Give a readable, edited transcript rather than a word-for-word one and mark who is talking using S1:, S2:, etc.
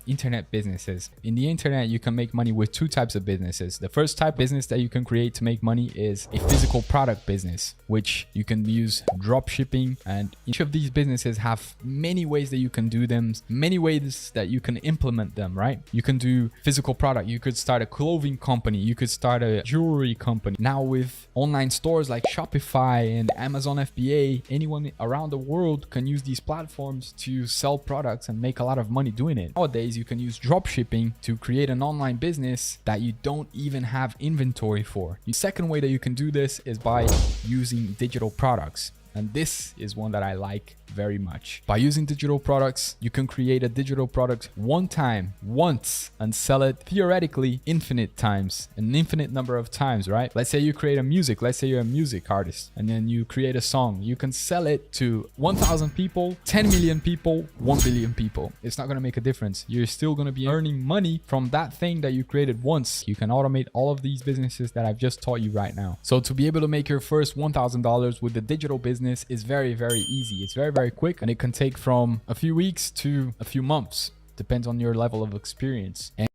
S1: internet businesses. In the internet, you can make money with two types of businesses. The first type of business that you can create to make money is a physical product business, which you can use drop shipping. And each of these businesses have many ways that you can do them, many ways that you can implement them, right? You can do physical product. You could start a clothing company. You could start a jewelry company. Now with online stores like Shopify and Amazon FBA, anyone around the world can use these platforms to sell products and make a lot of money doing it. Nowadays, you can use drop shipping to create an online business that you don't even have inventory for. The second way that you can do this is by using digital products. And this is one that I like very much. By using digital products, you can create a digital product once, and sell it theoretically infinite times, an infinite number of times, right? Let's say you create let's say you're a music artist, and then you create a song. You can sell it to 1,000 people, 10 million people, 1 billion people. It's not gonna make a difference. You're still gonna be earning money from that thing that you created once. You can automate all of these businesses that I've just taught you right now. So to be able to make your first $1,000 with the digital business is very, very easy. It's very, very quick, and it can take from a few weeks to a few months. Depends on your level of experience.